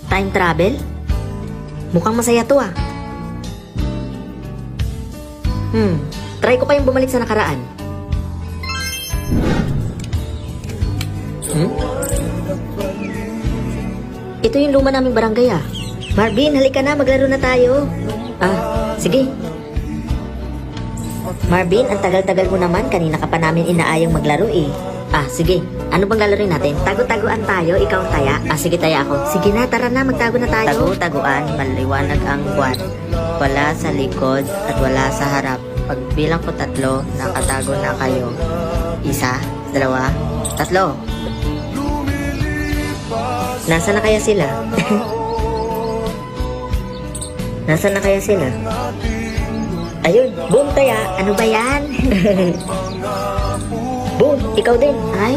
Time travel? Mukhang masaya to ah. Try ko kayong bumalik sa nakaraan. Ito yung luma naming barangay ah. Marvin, halika na, maglaro na tayo. Sige. Marvin, ang tagal-tagal mo naman. Kanina ka pa namin inaayang maglaro eh. Sige. Ano bang lalaroin natin? Tago-taguan tayo, ikaw taya. Sige, taya ako. Sige na, tara na, magtago na tayo. Tago-taguan, maliwanag ang buwan. Wala sa likod at wala sa harap. Pagbilang ko 3, nakatago na kayo. 1, 2, 3. Nasaan na kaya sila? Nasaan na kaya sila? Ayun, boom taya. Ano ba yan? Boom, ikaw din. Ay.